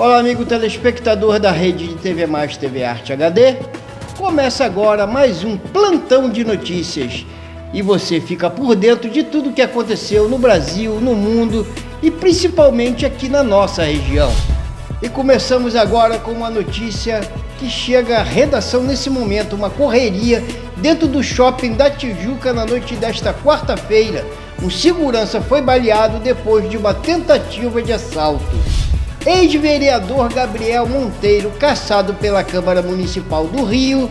Olá, amigo telespectador da rede de TV Mais TV Arte HD. Começa agora mais um plantão de notícias e você fica por dentro de tudo o que aconteceu no Brasil, no mundo e principalmente aqui na nossa região. E começamos agora com uma notícia que chega à redação nesse momento, uma correria dentro do shopping da Tijuca na noite desta quarta-feira. Um segurança foi baleado depois de uma tentativa de assalto. Ex-vereador Gabriel Monteiro, cassado pela Câmara Municipal do Rio,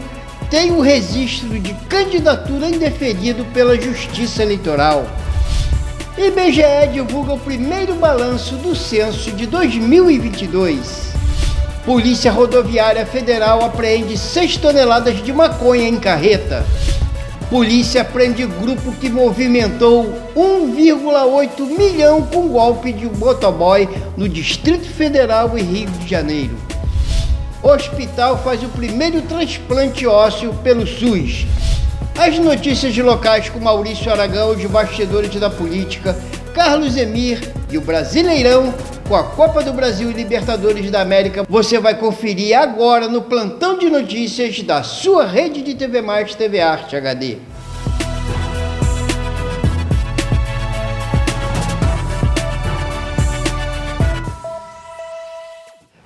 tem o registro de candidatura indeferido pela Justiça Eleitoral. IBGE divulga o primeiro balanço do censo de 2022. Polícia Rodoviária Federal apreende 6 toneladas de maconha em carreta. Polícia prende grupo que movimentou 1,8 milhão com golpe de motoboy no Distrito Federal e Rio de Janeiro. Hospital faz o primeiro transplante ósseo pelo SUS. As notícias locais com Maurício Aragão, os bastidores da política, Carlos Emir e o Brasileirão com a Copa do Brasil e Libertadores da América, você vai conferir agora no plantão de notícias da sua rede de TV Mais TV Arte HD.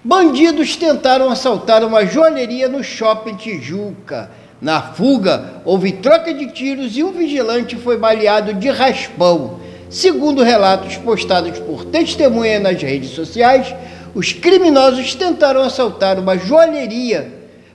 Bandidos tentaram assaltar uma joalheria no shopping Tijuca. Na fuga, houve troca de tiros e um vigilante foi baleado de raspão. Segundo relatos postados por testemunha nas redes sociais, os criminosos tentaram assaltar uma joalheria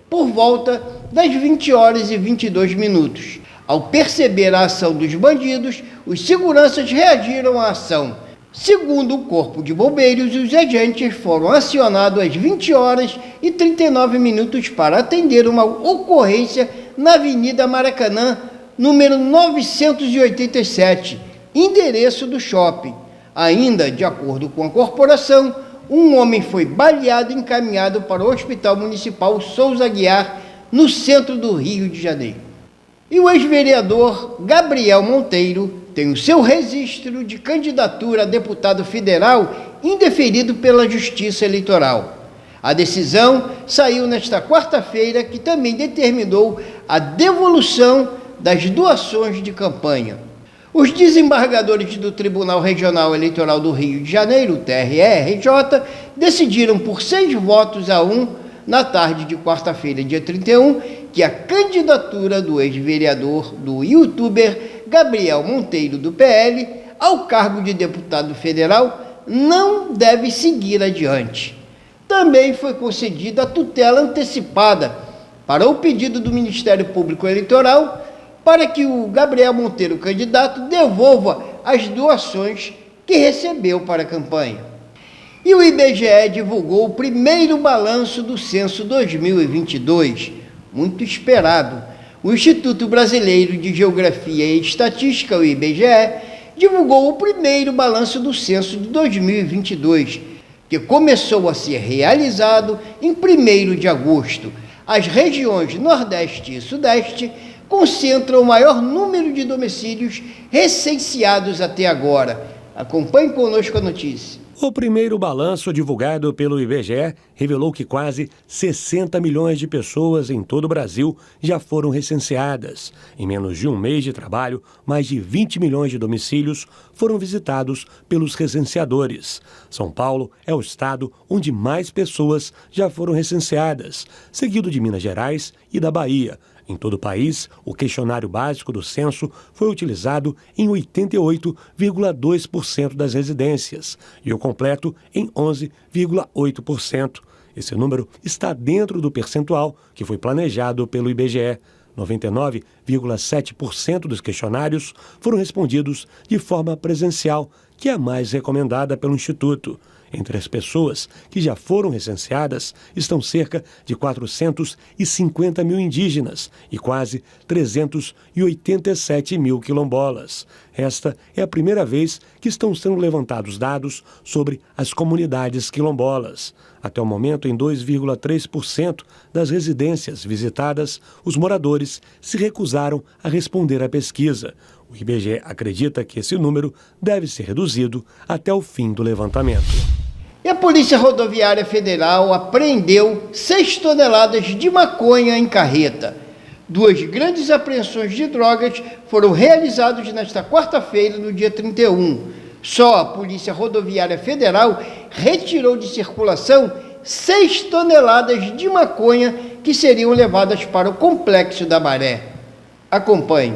por volta das 20 horas e 22 minutos. Ao perceber a ação dos bandidos, os seguranças reagiram à ação. Segundo o Corpo de Bombeiros, os agentes foram acionados às 20 horas e 39 minutos para atender uma ocorrência na Avenida Maracanã, número 987, endereço do shopping. Ainda, de acordo com a corporação, um homem foi baleado e encaminhado para o Hospital Municipal Souza Aguiar, no centro do Rio de Janeiro. E o ex-vereador Gabriel Monteiro tem o seu registro de candidatura a deputado federal indeferido pela Justiça Eleitoral. A decisão saiu nesta quarta-feira, que também determinou a devolução das doações de campanha. Os desembargadores do Tribunal Regional Eleitoral do Rio de Janeiro, TRE-RJ, decidiram por 6 votos a 1, na tarde de quarta-feira, dia 31, que a candidatura do ex-vereador, do youtuber Gabriel Monteiro, do PL, ao cargo de deputado federal, não deve seguir adiante. Também foi concedida a tutela antecipada para o pedido do Ministério Público Eleitoral para que o Gabriel Monteiro, candidato, devolva as doações que recebeu para a campanha. E o IBGE divulgou o primeiro balanço do censo 2022, muito esperado. O Instituto Brasileiro de Geografia e Estatística, o IBGE, divulgou o primeiro balanço do censo de 2022, que começou a ser realizado em 1º de agosto. As regiões Nordeste e Sudeste concentram o maior número de domicílios recenseados até agora. Acompanhe conosco a notícia. O primeiro balanço divulgado pelo IBGE revelou que quase 60 milhões de pessoas em todo o Brasil já foram recenseadas. Em menos de um mês de trabalho, mais de 20 milhões de domicílios foram visitados pelos recenseadores. São Paulo é o estado onde mais pessoas já foram recenseadas, seguido de Minas Gerais e da Bahia. Em todo o país, o questionário básico do censo foi utilizado em 88,2% das residências e o completo em 11,8%. Esse número está dentro do percentual que foi planejado pelo IBGE. 99,7% dos questionários foram respondidos de forma presencial, que é a mais recomendada pelo Instituto. Entre as pessoas que já foram recenseadas estão cerca de 450 mil indígenas e quase 387 mil quilombolas. Esta é a primeira vez que estão sendo levantados dados sobre as comunidades quilombolas. Até o momento, em 2,3% das residências visitadas, os moradores se recusaram a responder à pesquisa. O IBGE acredita que esse número deve ser reduzido até o fim do levantamento. E a Polícia Rodoviária Federal apreendeu 6 toneladas de maconha em carreta. 2 grandes apreensões de drogas foram realizadas nesta quarta-feira, no dia 31. Só a Polícia Rodoviária Federal retirou de circulação 6 toneladas de maconha que seriam levadas para o Complexo da Maré. Acompanhe.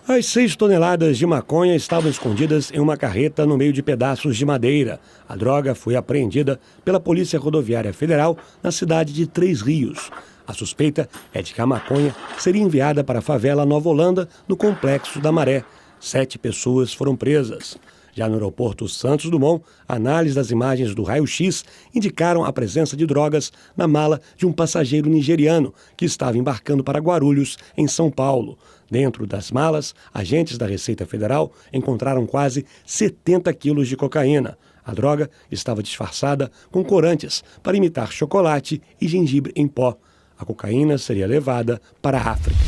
As 6 toneladas de maconha estavam escondidas em uma carreta no meio de pedaços de madeira. A droga foi apreendida pela Polícia Rodoviária Federal na cidade de Três Rios. A suspeita é de que a maconha seria enviada para a favela Nova Holanda, no Complexo da Maré. 7 pessoas foram presas. Já no aeroporto Santos Dumont, análise das imagens do raio-x indicaram a presença de drogas na mala de um passageiro nigeriano que estava embarcando para Guarulhos, em São Paulo. Dentro das malas, agentes da Receita Federal encontraram quase 70 quilos de cocaína. A droga estava disfarçada com corantes para imitar chocolate e gengibre em pó. A cocaína seria levada para a África.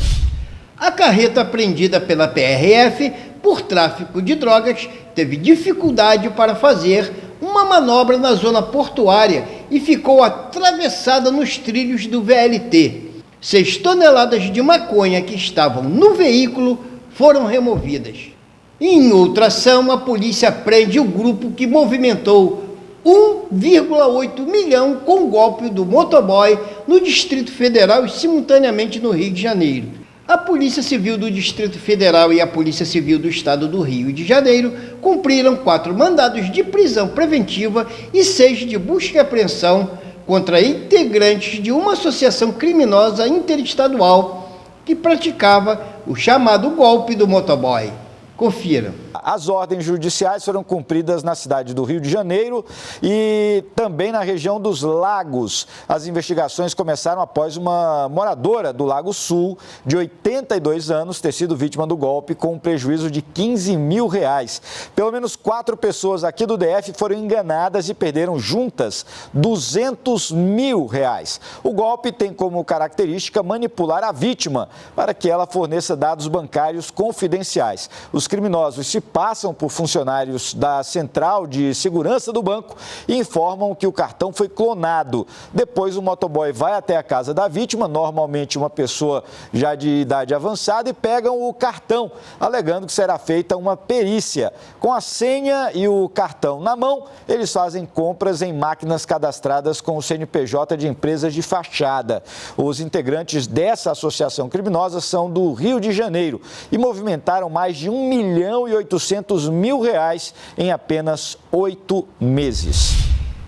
A carreta apreendida pela PRF por tráfico de drogas teve dificuldade para fazer uma manobra na zona portuária e ficou atravessada nos trilhos do VLT. 6 toneladas de maconha que estavam no veículo foram removidas. Em outra ação, a polícia prende o grupo que movimentou 1,8 milhão com o golpe do motoboy no Distrito Federal e simultaneamente no Rio de Janeiro. A Polícia Civil do Distrito Federal e a Polícia Civil do Estado do Rio de Janeiro cumpriram 4 mandados de prisão preventiva e 6 de busca e apreensão contra integrantes de uma associação criminosa interestadual que praticava o chamado golpe do motoboy. Confira. As ordens judiciais foram cumpridas na cidade do Rio de Janeiro e também na região dos Lagos. As investigações começaram após uma moradora do Lago Sul, de 82 anos, ter sido vítima do golpe com um prejuízo de R$15 mil. Pelo menos 4 pessoas aqui do DF foram enganadas e perderam juntas R$200 mil. O golpe tem como característica manipular a vítima para que ela forneça dados bancários confidenciais. Os criminosos se passam por funcionários da Central de Segurança do banco e informam que o cartão foi clonado. Depois o motoboy vai até a casa da vítima, normalmente uma pessoa já de idade avançada, e pegam o cartão, alegando que será feita uma perícia. Com a senha e o cartão na mão, eles fazem compras em máquinas cadastradas com o CNPJ de empresas de fachada. Os integrantes dessa associação criminosa são do Rio de Janeiro e movimentaram mais de R$1.800.000 em apenas 8 meses.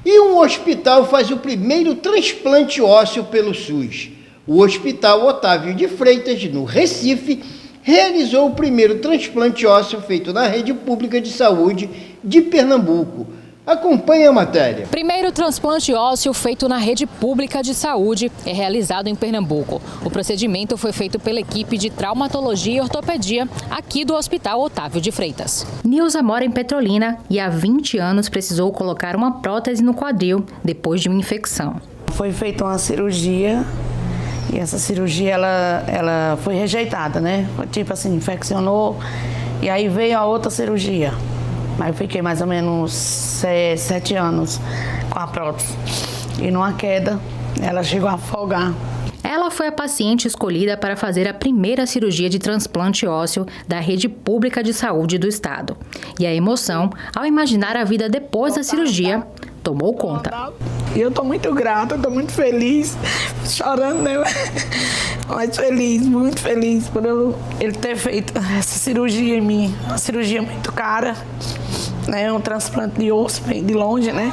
E um hospital faz o primeiro transplante ósseo pelo SUS. O Hospital Otávio de Freitas, no Recife, realizou o primeiro transplante ósseo feito na rede pública de saúde de Pernambuco. Acompanhe a matéria. Primeiro transplante ósseo feito na rede pública de saúde é realizado em Pernambuco. O procedimento foi feito pela equipe de traumatologia e ortopedia aqui do Hospital Otávio de Freitas. Nilza mora em Petrolina e há 20 anos precisou colocar uma prótese no quadril depois de uma infecção. Foi feita uma cirurgia e essa cirurgia ela foi rejeitada, né? Tipo assim, infeccionou e aí veio a outra cirurgia. Aí eu fiquei mais ou menos 7 anos com a prótese. E numa queda, ela chegou a afogar. Ela foi a paciente escolhida para fazer a primeira cirurgia de transplante ósseo da rede pública de saúde do estado. E a emoção, ao imaginar a vida depois da cirurgia, tomou conta. E eu estou muito grata, estou muito feliz, chorando, né? Mas feliz, muito feliz por ele ter feito essa cirurgia em mim. Uma cirurgia muito cara, né? Um transplante de osso bem de longe, né?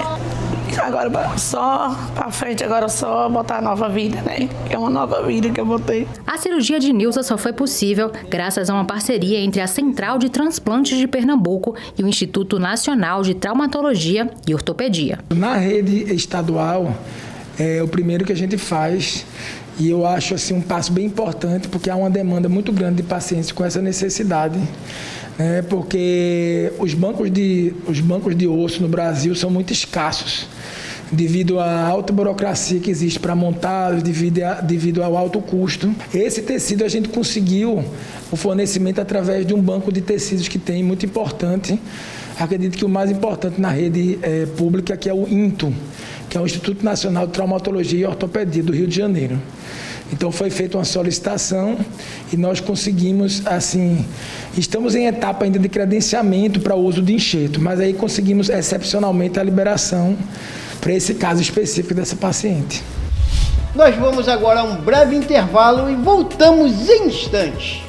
E agora só para frente, agora só botar nova vida, né? É uma nova vida que eu vou ter. A cirurgia de Nilza só foi possível graças a uma parceria entre a Central de Transplantes de Pernambuco e o Instituto Nacional de Traumatologia e Ortopedia. Na rede estadual, é o primeiro que a gente faz. E eu acho assim, um passo bem importante, porque há uma demanda muito grande de pacientes com essa necessidade, né? Porque os bancos de osso no Brasil são muito escassos, devido à alta burocracia que existe para montá-los, devido ao alto custo. Esse tecido a gente conseguiu o fornecimento através de um banco de tecidos que tem, muito importante, acredito que o mais importante na rede pública que é o INTO, que é o Instituto Nacional de Traumatologia e Ortopedia do Rio de Janeiro. Então foi feita uma solicitação e nós conseguimos, assim, estamos em etapa ainda de credenciamento para o uso de enxerto, mas aí conseguimos excepcionalmente a liberação para esse caso específico dessa paciente. Nós vamos agora a um breve intervalo e voltamos em instantes.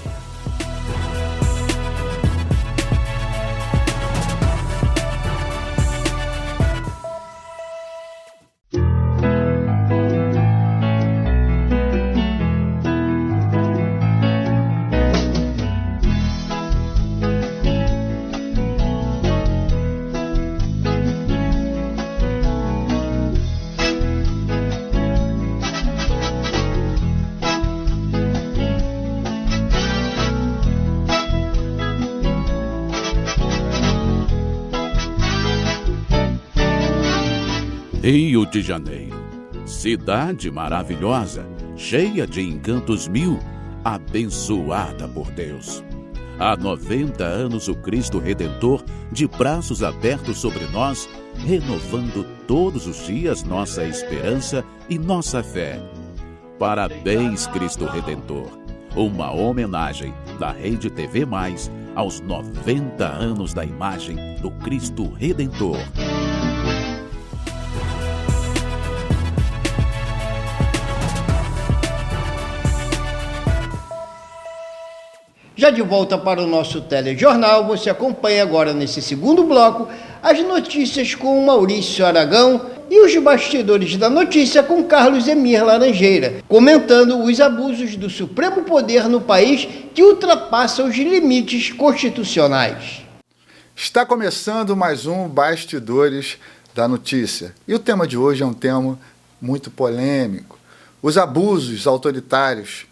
Rio de Janeiro, cidade maravilhosa, cheia de encantos mil, abençoada por Deus. Há 90 anos o Cristo Redentor, de braços abertos sobre nós, renovando todos os dias nossa esperança e nossa fé. Parabéns, Cristo Redentor. Uma homenagem da Rede TV Mais aos 90 anos da imagem do Cristo Redentor. Já de volta para o nosso telejornal, você acompanha agora nesse segundo bloco as notícias com Maurício Aragão e os bastidores da notícia com Carlos Emir Laranjeira, comentando os abusos do Supremo Poder no país que ultrapassam os limites constitucionais. Está começando mais um Bastidores da Notícia. E o tema de hoje é um tema muito polêmico. Os abusos autoritários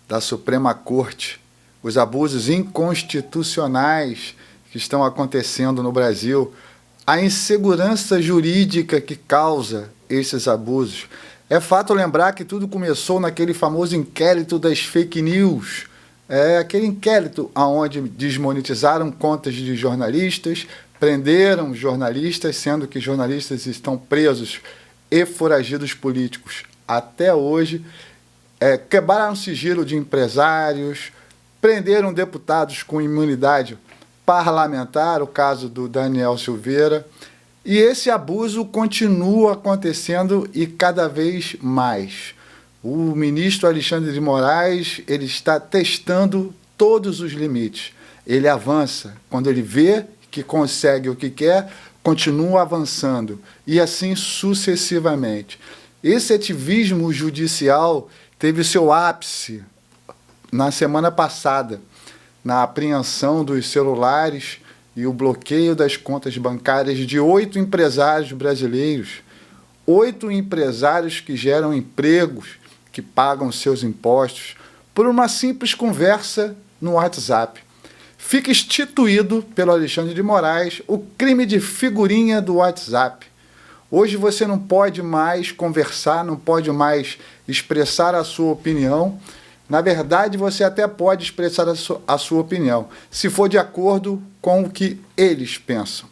da Suprema Corte, os abusos inconstitucionais que estão acontecendo no Brasil, a insegurança jurídica que causa esses abusos. É fato lembrar que tudo começou naquele famoso inquérito das fake news, aquele inquérito onde desmonetizaram contas de jornalistas, prenderam jornalistas, sendo que jornalistas estão presos e foragidos políticos até hoje, quebraram sigilo de empresários, prenderam deputados com imunidade parlamentar, o caso do Daniel Silveira, e esse abuso continua acontecendo e cada vez mais. O ministro Alexandre de Moraes, ele está testando todos os limites. Ele avança, quando ele vê que consegue o que quer, continua avançando, e assim sucessivamente. Esse ativismo judicial teve seu ápice na semana passada, na apreensão dos celulares e o bloqueio das contas bancárias de 8 empresários brasileiros, 8 empresários que geram empregos, que pagam seus impostos, por uma simples conversa no WhatsApp. Fica instituído pelo Alexandre de Moraes o crime de figurinha do WhatsApp. Hoje você não pode mais conversar, não pode mais expressar a sua opinião. Na verdade, você até pode expressar a sua opinião, se for de acordo com o que eles pensam.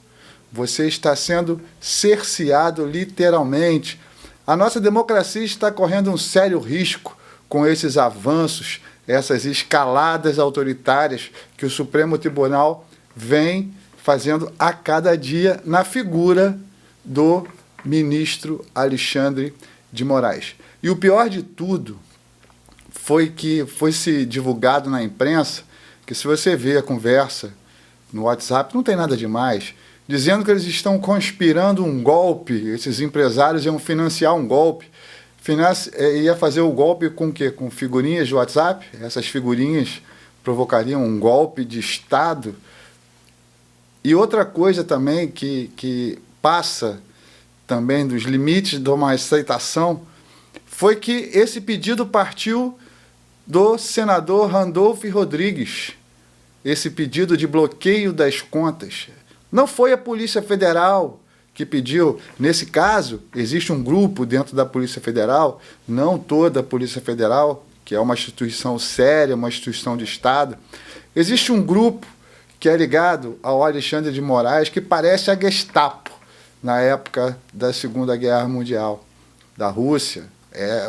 Você está sendo cerceado literalmente. A nossa democracia está correndo um sério risco com esses avanços, essas escaladas autoritárias que o Supremo Tribunal vem fazendo a cada dia na figura do ministro Alexandre de Moraes. E o pior de tudo foi que foi-se divulgado na imprensa que, se você vê a conversa no WhatsApp, não tem nada demais, dizendo que eles estão conspirando um golpe, esses empresários iam financiar um golpe, ia fazer o golpe com o quê? Com figurinhas de WhatsApp, essas figurinhas provocariam um golpe de Estado. E outra coisa também que passa também dos limites de uma aceitação, foi que esse pedido partiu do senador Randolfo Rodrigues, esse pedido de bloqueio das contas. Não foi a Polícia Federal que pediu. Nesse caso, existe um grupo dentro da Polícia Federal, não toda a Polícia Federal, que é uma instituição séria, uma instituição de Estado. Existe um grupo que é ligado ao Alexandre de Moraes, que parece a Gestapo na época da Segunda Guerra Mundial da Rússia.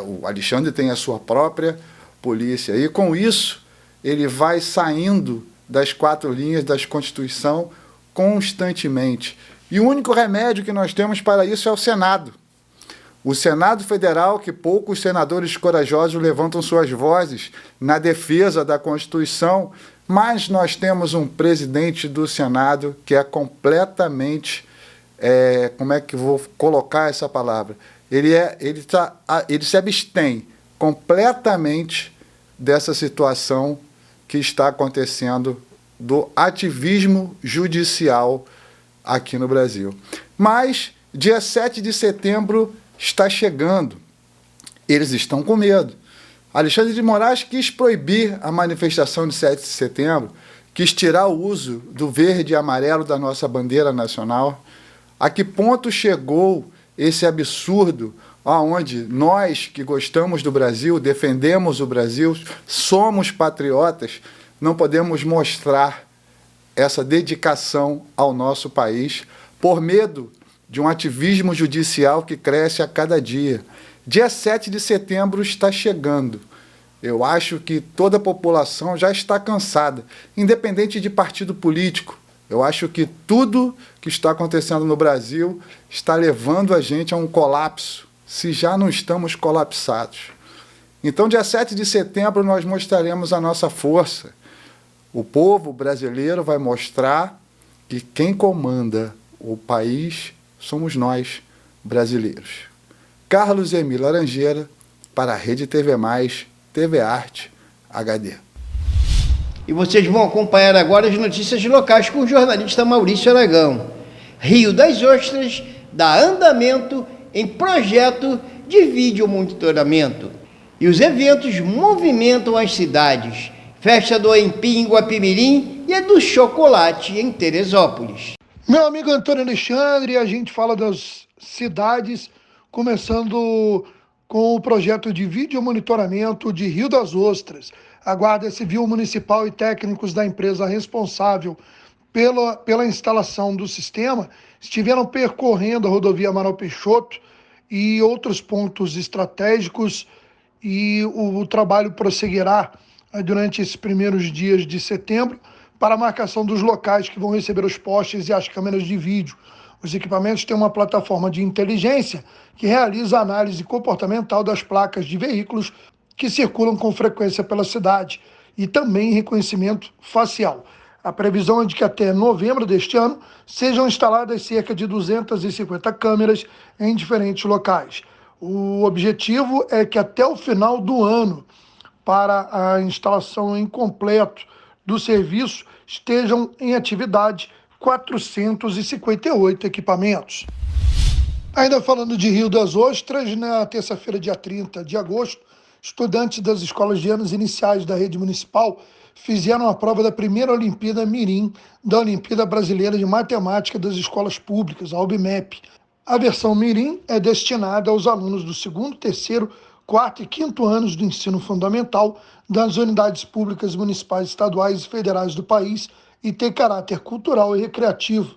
O Alexandre tem a sua própria polícia. E com isso, ele vai saindo das 4 linhas da Constituição constantemente. E o único remédio que nós temos para isso é o Senado. O Senado Federal, que poucos senadores corajosos levantam suas vozes na defesa da Constituição, mas nós temos um presidente do Senado que é completamente, como é que vou colocar essa palavra? Ele se abstém completamente dessa situação que está acontecendo do ativismo judicial aqui no Brasil. Mas, dia 7 de setembro está chegando. Eles estão com medo. Alexandre de Moraes quis proibir a manifestação de 7 de setembro, quis tirar o uso do verde e amarelo da nossa bandeira nacional. A que ponto chegou esse absurdo, onde nós que gostamos do Brasil, defendemos o Brasil, somos patriotas, não podemos mostrar essa dedicação ao nosso país por medo de um ativismo judicial que cresce a cada dia. Dia 7 de setembro está chegando. Eu acho que toda a população já está cansada, independente de partido político. Eu acho que tudo que está acontecendo no Brasil está levando a gente a um colapso, se já não estamos colapsados. Então, dia 7 de setembro, nós mostraremos a nossa força. O povo brasileiro vai mostrar que quem comanda o país somos nós, brasileiros. Carlos Emílio Laranjeira, para a Rede TV+, TV Arte HD. E vocês vão acompanhar agora as notícias locais com o jornalista Maurício Aragão. Rio das Ostras dá andamento em projeto de vídeo monitoramento. E os eventos movimentam as cidades. Festa do Aipim em Guapimirim e a do chocolate em Teresópolis. Meu amigo Antônio Alexandre, a gente fala das cidades, começando com o projeto de vídeo monitoramento de Rio das Ostras. A Guarda Civil Municipal e técnicos da empresa responsável pela instalação do sistema estiveram percorrendo a rodovia Amaral Peixoto e outros pontos estratégicos, e o trabalho prosseguirá durante esses primeiros dias de setembro para a marcação dos locais que vão receber os postes e as câmeras de vídeo. Os equipamentos têm uma plataforma de inteligência que realiza a análise comportamental das placas de veículos que circulam com frequência pela cidade e também reconhecimento facial. A previsão é de que até novembro deste ano sejam instaladas cerca de 250 câmeras em diferentes locais. O objetivo é que até o final do ano, para a instalação em completo do serviço, estejam em atividade 458 equipamentos. Ainda falando de Rio das Ostras, na terça-feira, dia 30 de agosto, estudantes das escolas de anos iniciais da rede municipal fizeram a prova da primeira Olimpíada Mirim da Olimpíada Brasileira de Matemática das Escolas Públicas, a OBMEP. A versão Mirim é destinada aos alunos do 2º, 3º, 4º e 5º anos do ensino fundamental das unidades públicas municipais, estaduais e federais do país e tem caráter cultural e recreativo.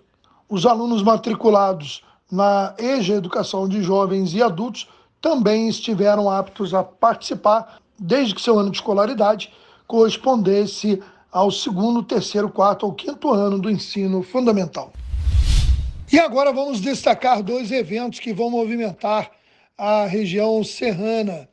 Os alunos matriculados na EJA Educação de Jovens e Adultos também estiveram aptos a participar, desde que seu ano de escolaridade correspondesse ao 2º, 3º, 4º ou 5º ano do ensino fundamental. E agora vamos destacar 2 eventos que vão movimentar a região serrana.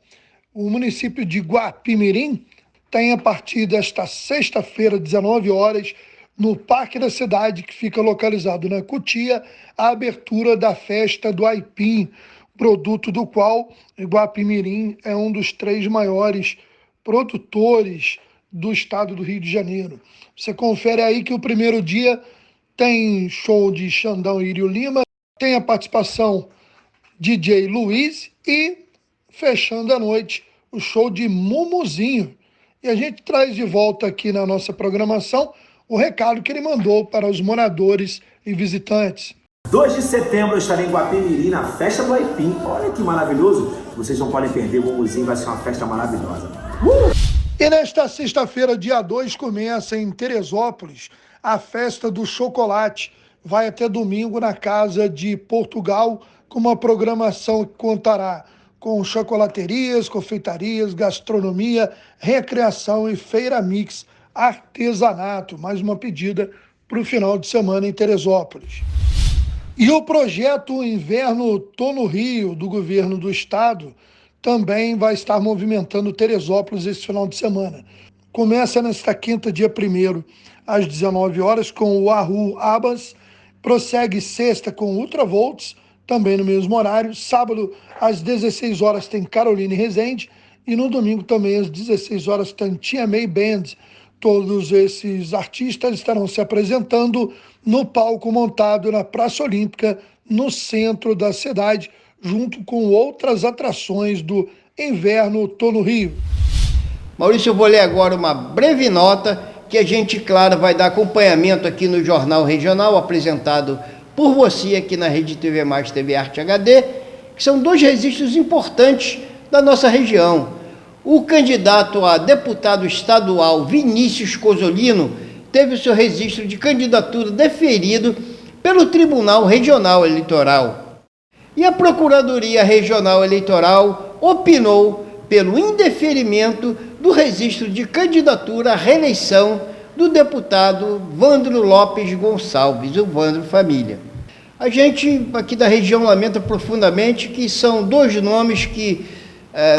O município de Guapimirim tem, a partir desta sexta-feira, 19 horas, no Parque da Cidade, que fica localizado na Cutia, a abertura da Festa do Aipim, produto do qual Guapimirim é um dos 3 maiores produtores do estado do Rio de Janeiro. Você confere aí que o primeiro dia tem show de Xandão e Irio Lima, tem a participação DJ Luiz e, fechando a noite, o show de Mumuzinho. E a gente traz de volta aqui na nossa programação o recado que ele mandou para os moradores e visitantes. 2 de setembro eu estarei em Guapimirim na Festa do Aipim. Olha que maravilhoso. Vocês não podem perder, o Mumuzinho vai ser uma festa maravilhosa. E nesta sexta-feira, dia 2, começa em Teresópolis A festa do chocolate vai até domingo na Casa de Portugal, com uma programação que contará com chocolaterias, confeitarias, gastronomia, recreação e feira mix, artesanato. Mais uma pedida para o final de semana em Teresópolis. E o projeto Inverno Tô no Rio, do governo do estado, também vai estar movimentando Teresópolis esse final de semana. Começa nesta quinta, dia 1º, às 19 horas, com o Ahu Abbas, prossegue sexta com Ultravolts, também no mesmo horário. Sábado, às 16 horas, tem Caroline Rezende, e no domingo também, às 16 horas, tem Tia May Band. Todos esses artistas estarão se apresentando no palco montado na Praça Olímpica, no centro da cidade, junto com outras atrações do Inverno Tô no Rio. Maurício, eu vou ler agora uma breve nota que a gente, claro, vai dar acompanhamento aqui no Jornal Regional, apresentado por você aqui na Rede TV Mais TV Arte HD, que são 2 registros importantes da nossa região. O candidato a deputado estadual Vinícius Cosolino teve o seu registro de candidatura deferido pelo Tribunal Regional Eleitoral. E a Procuradoria Regional Eleitoral opinou pelo indeferimento do registro de candidatura à reeleição do deputado Vandro Lopes Gonçalves, o Vandro Família. A gente aqui da região lamenta profundamente que são 2 nomes que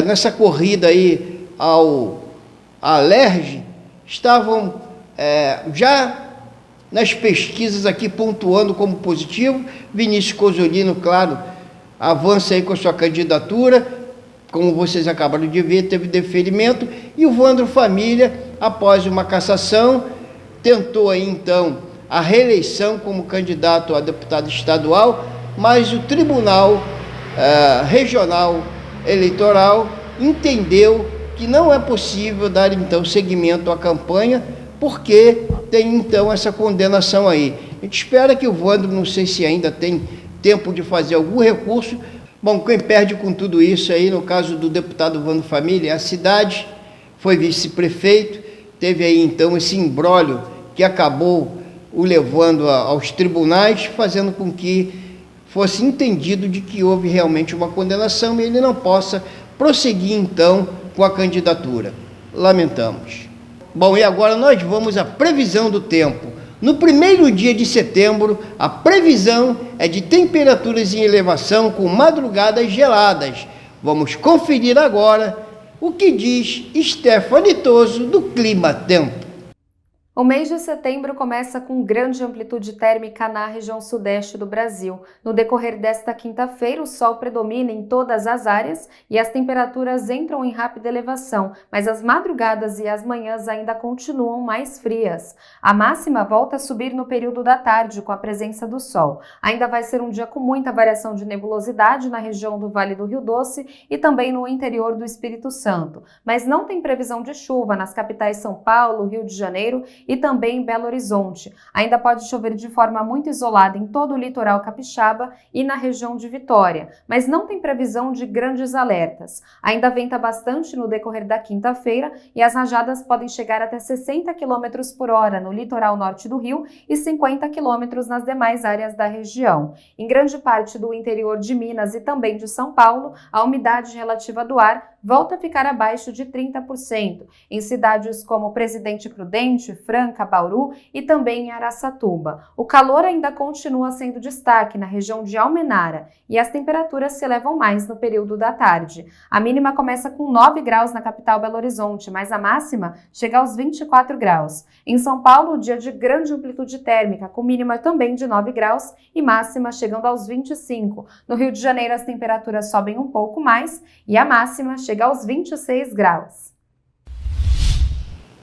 nessa corrida aí ao Alerj estavam já nas pesquisas aqui pontuando como positivo. Vinícius Cosolino, claro, avança aí com a sua candidatura, como vocês acabaram de ver, teve deferimento, e o Vandro Família, após uma cassação, tentou aí então a reeleição como candidato a deputado estadual, mas o Tribunal Regional Eleitoral entendeu que não é possível dar então seguimento à campanha, porque tem então essa condenação aí. A gente espera que o Vandro, não sei se ainda tem tempo de fazer algum recurso. Bom, quem perde com tudo isso aí, no caso do deputado Vandro Família, a cidade, foi vice-prefeito, teve aí então esse imbróglio que acabou o levando aos tribunais, fazendo com que fosse entendido de que houve realmente uma condenação e ele não possa prosseguir então com a candidatura. Lamentamos. Bom, e agora nós vamos à previsão do tempo. No primeiro dia de setembro, a previsão é de temperaturas em elevação com madrugadas geladas. Vamos conferir agora o que diz Stephanie Toso do Clima Tempo. O mês de setembro começa com grande amplitude térmica na região sudeste do Brasil. No decorrer desta quinta-feira, o sol predomina em todas as áreas e as temperaturas entram em rápida elevação, mas as madrugadas e as manhãs ainda continuam mais frias. A máxima volta a subir no período da tarde com a presença do sol. Ainda vai ser um dia com muita variação de nebulosidade na região do Vale do Rio Doce e também no interior do Espírito Santo, mas não tem previsão de chuva nas capitais São Paulo, Rio de Janeiro e também em Belo Horizonte. Ainda pode chover de forma muito isolada em todo o litoral capixaba e na região de Vitória, mas não tem previsão de grandes alertas. Ainda venta bastante no decorrer da quinta-feira e as rajadas podem chegar até 60 km por hora no litoral norte do Rio e 50 km nas demais áreas da região. Em grande parte do interior de Minas e também de São Paulo, a umidade relativa do ar volta a ficar abaixo de 30%, em cidades como Presidente Prudente, Franca, Bauru e também em Araçatuba. O calor ainda continua sendo destaque na região de Almenara e as temperaturas se elevam mais no período da tarde. A mínima começa com 9 graus na capital Belo Horizonte, mas a máxima chega aos 24 graus. Em São Paulo, dia de grande amplitude térmica, com mínima também de 9 graus e máxima chegando aos 25. No Rio de Janeiro, as temperaturas sobem um pouco mais e a máxima chega aos 26 graus.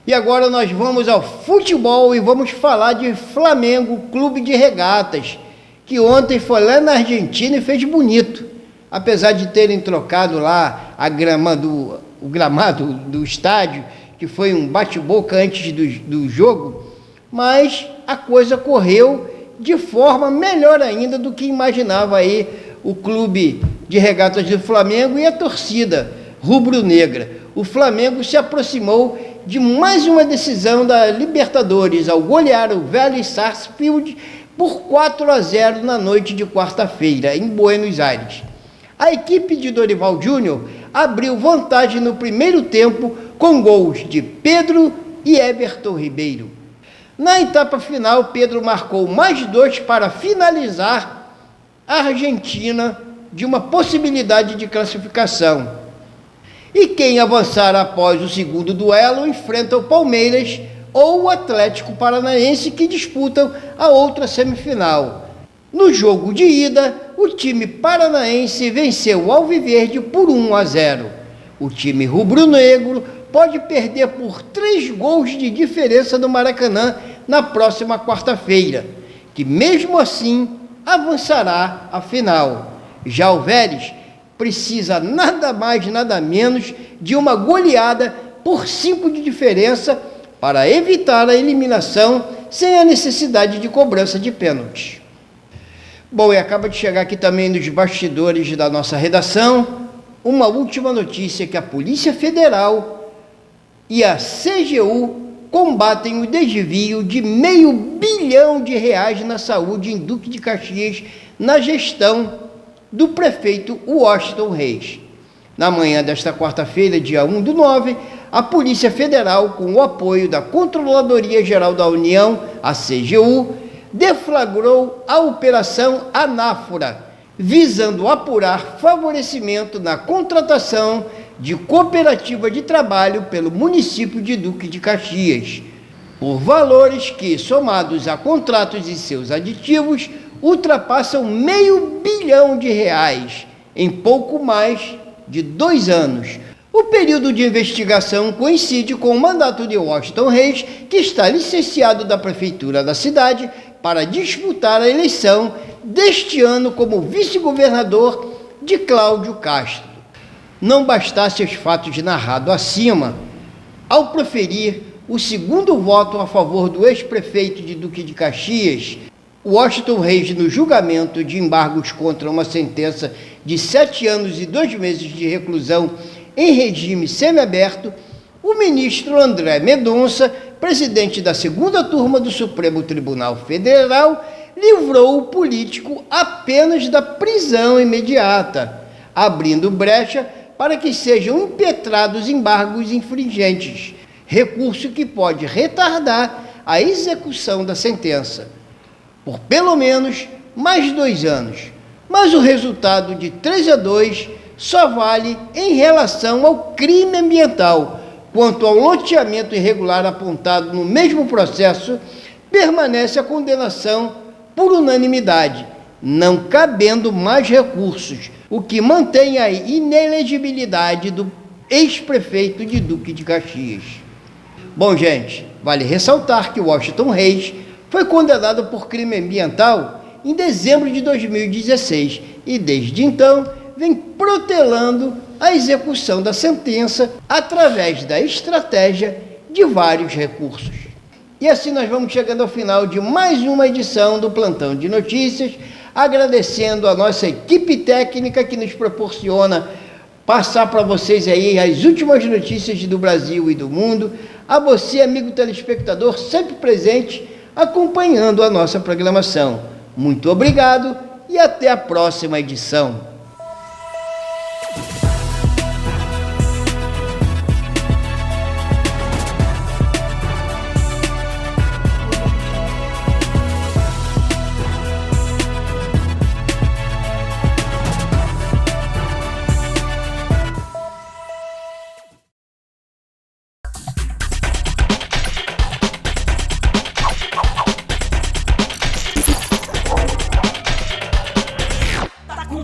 E agora nós vamos ao futebol e vamos falar de Flamengo, Clube de Regatas, que ontem foi lá na Argentina e fez bonito. Apesar de terem trocado lá o gramado do estádio, que foi um bate-boca antes do jogo, mas a coisa correu de forma melhor ainda do que imaginava aí o Clube de Regatas do Flamengo e a torcida rubro-negra. O Flamengo se aproximou de mais uma decisão da Libertadores ao golear o Vélez Sarsfield por 4-0 na noite de quarta-feira, em Buenos Aires. A equipe de Dorival Júnior abriu vantagem no primeiro tempo com gols de Pedro e Everton Ribeiro. Na etapa final, Pedro marcou mais 2 para finalizar a Argentina de uma possibilidade de classificação. E quem avançar após o segundo duelo enfrenta o Palmeiras ou o Atlético Paranaense, que disputam a outra semifinal. No jogo de ida, o time paranaense venceu o Alviverde por 1-0. O time rubro-negro pode perder por 3 gols de diferença no Maracanã na próxima quarta-feira, que mesmo assim avançará à final. Já o Vélez precisa nada mais, nada menos de uma goleada por 5 de diferença para evitar a eliminação sem a necessidade de cobrança de pênalti. Bom, e acaba de chegar aqui também nos bastidores da nossa redação uma última notícia, que a Polícia Federal e a CGU combatem o desvio de R$500 milhão na saúde em Duque de Caxias, na gestão do prefeito Washington Reis. Na manhã desta quarta-feira, dia 1/9, a Polícia Federal, com o apoio da Controladoria Geral da União, a CGU, deflagrou a Operação Anáfora, visando apurar favorecimento na contratação de cooperativa de trabalho pelo município de Duque de Caxias, por valores que, somados a contratos e seus aditivos, ultrapassam R$500 milhão em pouco mais de 2 anos. O período de investigação coincide com o mandato de Washington Reis, que está licenciado da prefeitura da cidade para disputar a eleição deste ano como vice-governador de Cláudio Castro. Não bastasse os fatos narrados acima, ao proferir o segundo voto a favor do ex-prefeito de Duque de Caxias, Washington Reis, no julgamento de embargos contra uma sentença de 7 anos e 2 meses de reclusão em regime semiaberto, o ministro André Mendonça, presidente da segunda turma do Supremo Tribunal Federal, livrou o político apenas da prisão imediata, abrindo brecha para que sejam impetrados embargos infringentes, recurso que pode retardar a execução da sentença por pelo menos mais 2 anos. Mas o resultado de 3-2 só vale em relação ao crime ambiental. Quanto ao loteamento irregular apontado no mesmo processo, permanece a condenação por unanimidade, não cabendo mais recursos, o que mantém a inelegibilidade do ex-prefeito de Duque de Caxias. Bom, gente, vale ressaltar que Washington Reis foi condenado por crime ambiental em dezembro de 2016 e, desde então, vem protelando a execução da sentença através da estratégia de vários recursos. E assim nós vamos chegando ao final de mais uma edição do Plantão de Notícias, agradecendo a nossa equipe técnica que nos proporciona passar para vocês aí as últimas notícias do Brasil e do mundo, a você, amigo telespectador, sempre presente, acompanhando a nossa programação. Muito obrigado e até a próxima edição.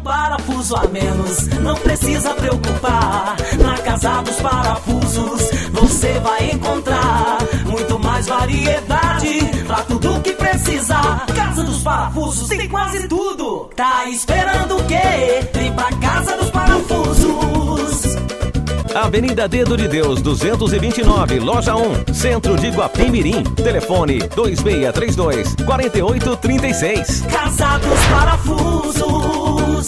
Parafuso a menos, não precisa preocupar. Na Casa dos Parafusos você vai encontrar muito mais variedade pra tudo que precisar. Casa dos Parafusos tem quase tudo. Tá esperando o quê? Vem pra Casa dos Parafusos. Avenida Dedo de Deus, 229, Loja 1, Centro de Guapimirim. Telefone 2632-4836. Casa dos Parafusos.